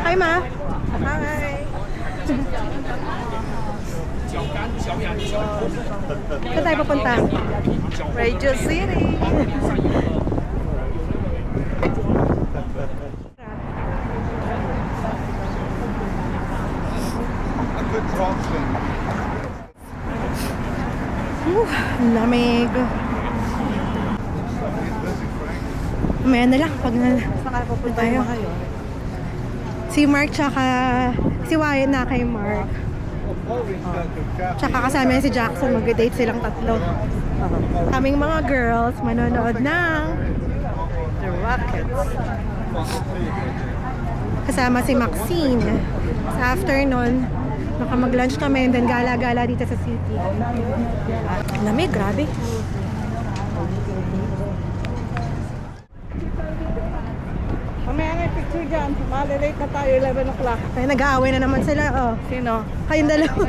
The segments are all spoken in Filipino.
Hi, Ma. Hi. Saan tayo papunta? Radio City. Lamig. Mamaya na lang pag Pupunta tayo. kayo. Si Mark tsaka si Wyatt na kay Mark. Tsaka kasama si Jackson, mag-date silang tatlo. Kaming mga girls manonood ng The Rockets. kasama si Maxine. Sa afternoon, mag-lunch kami and then gala-gala dito sa city. Lamig, grabe. Mamaya nga yung picture dyan. Malilate na tayo, 11 o'clock. Ay, nag-aaway na naman sila. Oh. Sino? Kayong dalawa.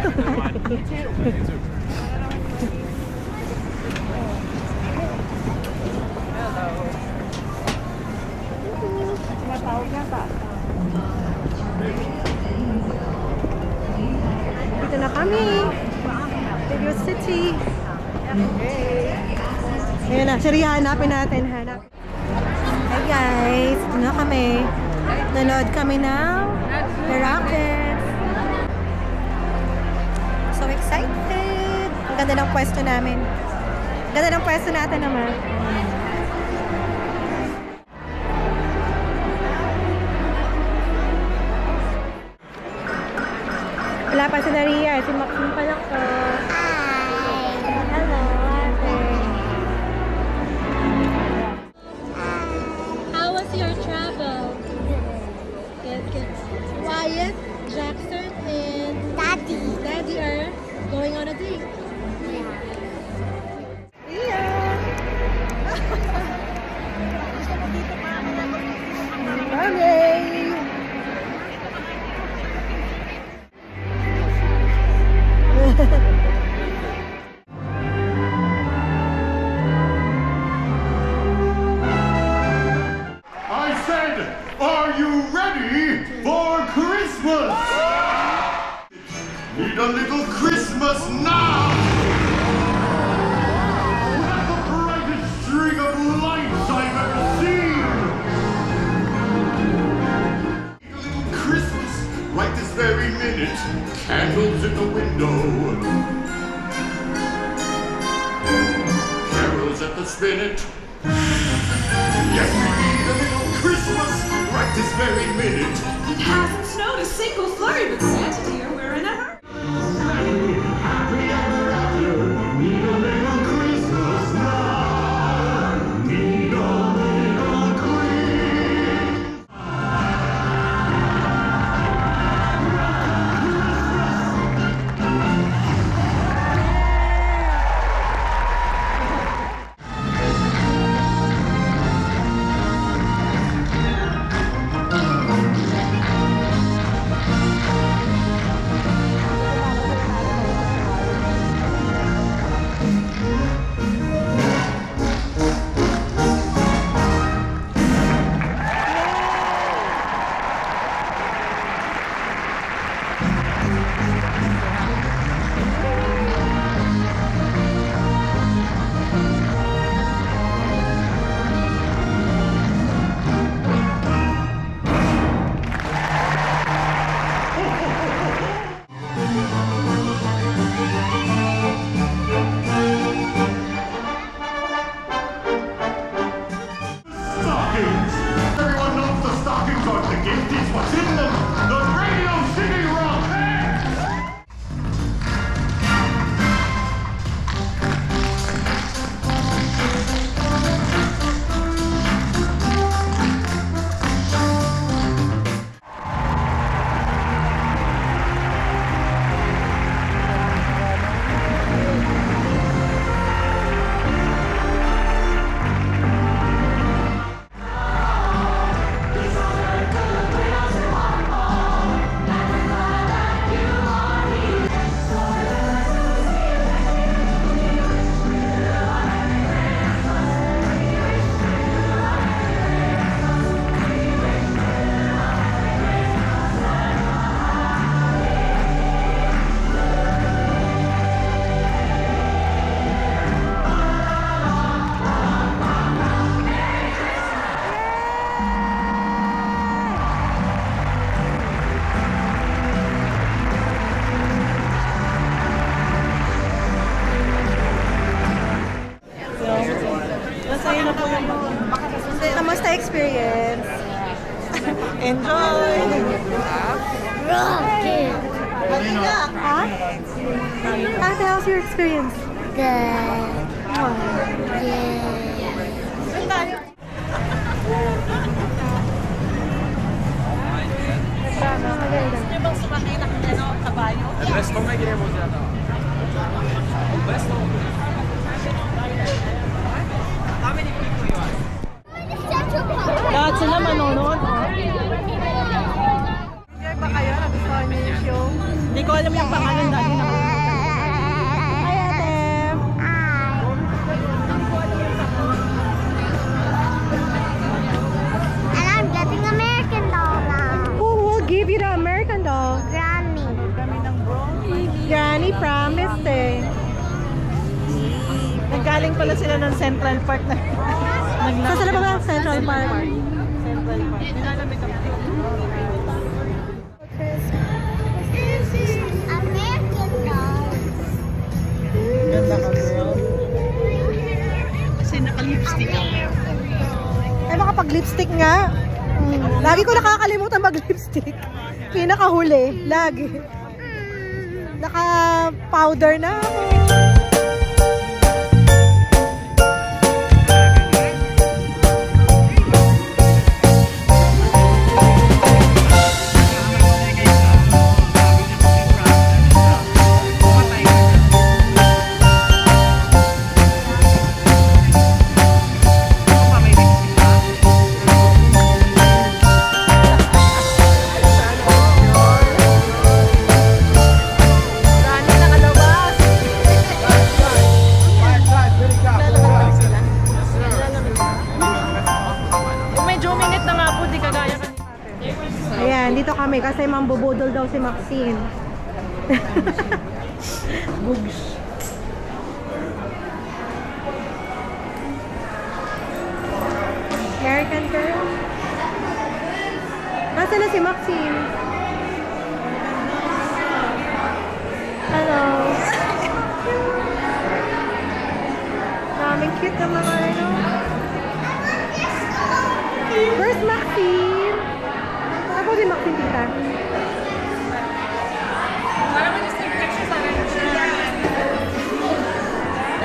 Matawag nga ta. Dito na kami. Studio City. Ayan na, sorry, hanapin natin. Hi guys, ito na kami. Nanood kami ng The Rockets. So excited. Ang ganda ng pwesto namin. Ang ganda ng pwesto natin naman. Wala pa si Daria, si Maxine pa lang ko. Hello, ate. How was your travel? Good. Wyatt, Jackson, and Daddy are going on a date. Yeah. Okay. I said, are you ready for Christmas? Need a little Christmas now! With the brightest string of lights I've ever seen! Need a little Christmas right this very minute. Candles in the window. Carols at the spinet. Yes, we need a little Christmas right this very minute. It hasn't snowed a single flurry, but Santa dear, we're in a hurry. Happy ever after. Need a little Christmas now. Need a little Christmas. Kamusta experience? Enjoy! Ha? Ate, how's your experience? Good. Gusto bang sumakay ng kabayo? Lahat sila manonood. Enjoy ba kayo? Nagustuhan niyo yung show? Hindi ko alam yung pangalan dahil Hi, ate. And I'm getting American doll now. Who will give you the American doll? Granny. kami ng bro. Granny promised eh. Nanggaling pala sila ng Central Park na. Saan sila ba ba? Central Park. Central Park. Nilalamig kami. This is American doll. Ganda ka, girl. Kasi naka-lipstick ako. Ay, makapag-lipstick nga. Lagi ko nakakalimutan mag-lipstick. Pinakahuli. Lagi. Naka-powder na ako. Ayan, dito kami kasi mambubudol daw si Maxine. Bugs. American girl. Nasaan na si Maxine? Hello. Daming cute na mga ano. Where's Maxine? Ako si Maxine, tita.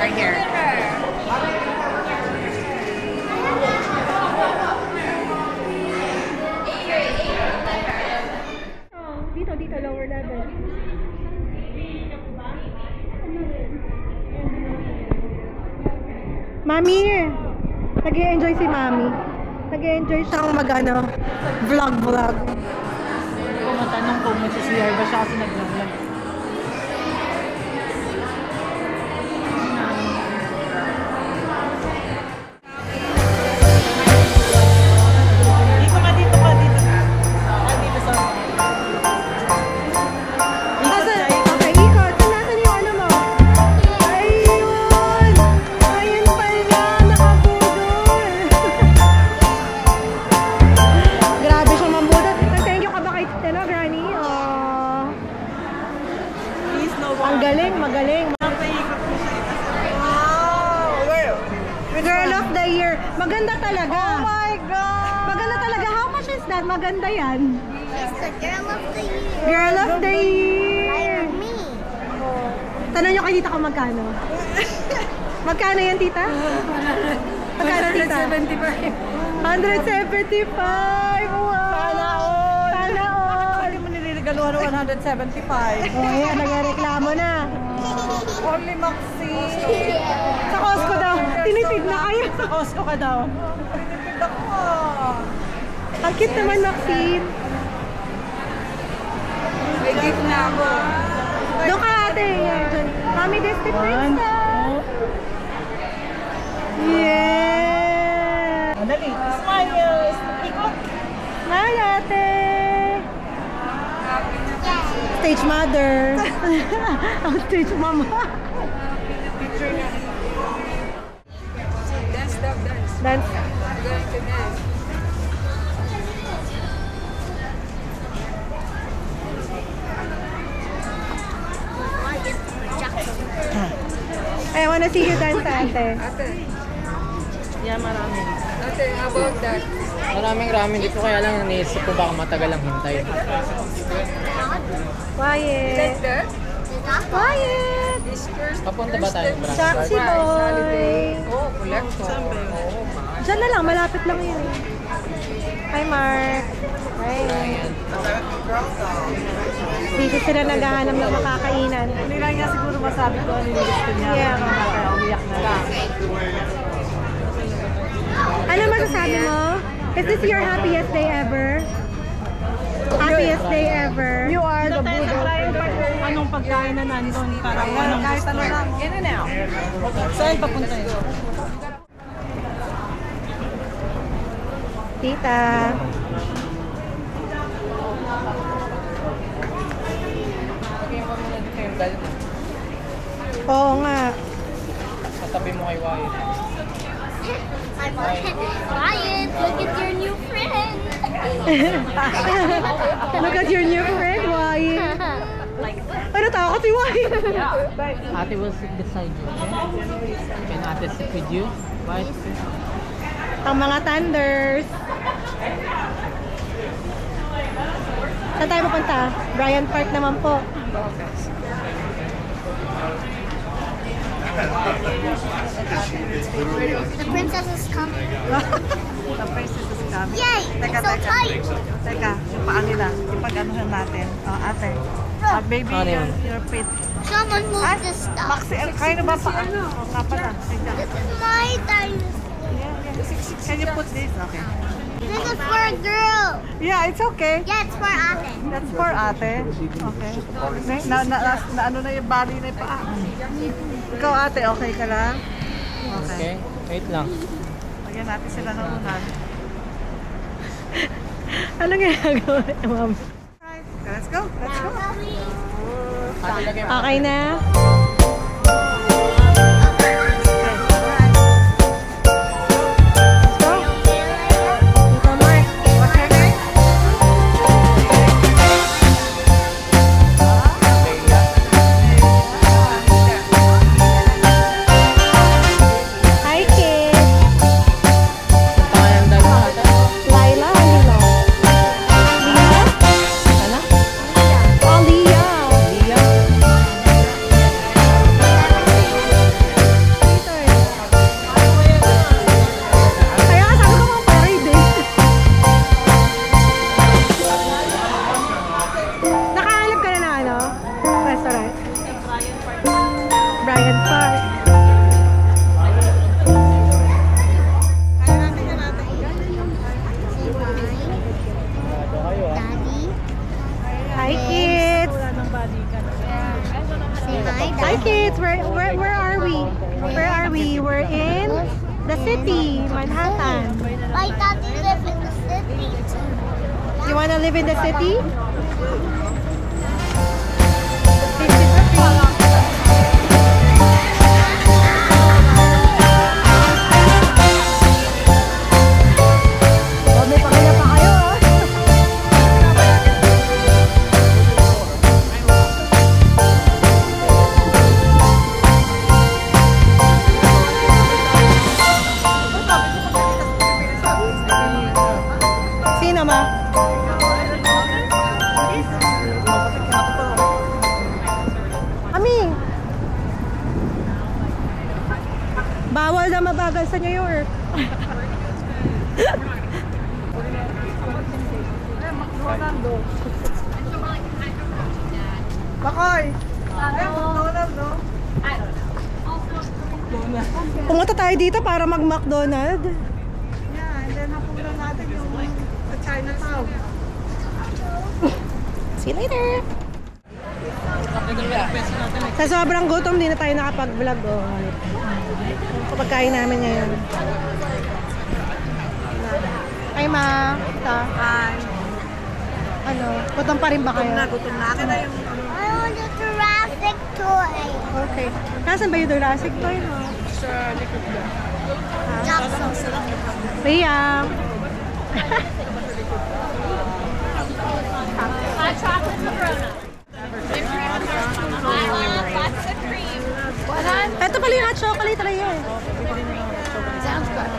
Right here. Dito, lower level. Mami! Nag-i-enjoy si Mami. Nag-i-enjoy siyang mag-ano, vlog. Kung matanong kung magsisiyar ba siya kasi nag-vlog. Dito ka, dito. Dito sa... Okay, ikot. Nasaan yung ano mo? Ayun! Ayun pala, nakabudol. Grabe siyang mambudol. Thank you ka ba kay Granny? Please, no one. Ang galing, magaling. Girl of the year. Maganda talaga. Oh my God! Maganda talaga. How much is that? Maganda yan. She's the girl of the year. Girl of the year. Like me. Tanong nyo kay tita kung magkano. Magkano yan, tita? Magkano, tita? 175. 175. Wow. Sana all. Sana all. Hindi mo niliregaluhan ng 175. Oh, yan. Nagreklamo na. Only Maxine. Sa Costco daw. Tinitid na kayo. Sa Costco ka daw. Tinitid ako. Ang cute naman, Maxine. May gift na ako. Doon ka, ate. Mami, Desty Princess. Yeah. Dali. Smile. Ikot. Smile, ate. Stage mother. Ang stage mama. Dance, dance. Dance. I'm going to dance. I wanna see you dance, ate. Ate. Yeah, marami. Maraming ramen dito kaya lang naisip ko baka matagal ang hintay. Quiet. Quiet. Papunta ba tayo? Taxi boy. Oh, collector. Diyan na lang, malapit lang yun. Hi, Mark. Hi. Dito sila naghahanap ng makakainan. Hindi lang niya siguro masabi ko ano yung gusto niya. Yeah. Kaya umiyak na lang. Ano masasabi mo? Is this your happiest day ever? Happiest day ever? You are the Buddha. Anong pagkain na nandun? Parang anong kahit ano lang. In and out. Saan papunta yun? Tita. Oo nga. Katabi mo kay Wyatt. Ryan, look at your new friend. Look at your new friend, Wyatt. Ay, natakot si Wyatt. Ate will sit beside you, okay? Can ate sit with you? Wyatt? Ang mga thunders. Saan tayo mapunta? Bryant Park naman po. The princess is coming. The princess is coming. Yay! It's so tight. Teka, yung paa nila. Ipag-anuhan natin. Ate. Baby, Ano yun? your feet. Someone move this stuff. Maxi, kaya na ba paa? O, nga pala. Teka. This is my dinosaur. Can you put this? Okay. This is for a girl. Yeah, it's okay. Yeah, it's for ate. That's for ate. Okay. Na ano na yung bali na yung paa. Ikaw ate, okay ka lang? Okay, wait lang. Lagyan natin sila ng unan. Anong ginagawa niya, ma'am? Right. Let's go. Let's go. Ate, lagay mo. Okay na? Tito Mark. What's your name? Hi, kids. Pangalan dahil mo ate. Laila, Lila. Lila? Ano? Oh, Lia. Lia? Dito eh. Kaya sabi ko mga parade eh. Nakahanap ka na ng ano? Restaurant? Bryant Park. Daddy, Hi, kids. say hi, Hi, Daddy. kids. Where are we? Where are we? We're in the city, Manhattan. My daddy lives in the city. You wanna live in the city? Oh, may pakila pa kayo, oh. Sino ma? Ami! Bawal na mabagal sa New York. Bakoy! McDonald's, no? Pumunta tayo dito para mag-McDonald. Yeah, and then napunan natin yung sa Chinatown. See you later! Sa sobrang gutom, di na tayo nakapag-vlog. Oh. Kapagkain namin ngayon. Hi, ma. Ito. Hi. Ano? Gutom pa rin ba kayo? Gutom na. Akin na yung I want a Jurassic toy. Okay. Nasaan ba yung Jurassic toy, no? sa likod na. Jackson. Ria. Hot chocolate Corona. I love lots of cream. Ito pala yung hot chocolate, Ria. Sounds good.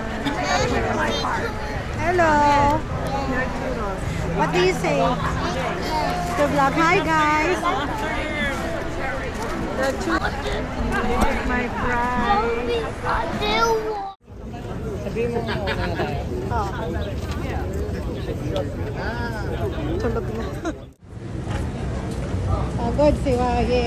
Hello. What do you say? To vlog. Hi guys. My fries. Sabihin mo na tayo. Good si Wagi.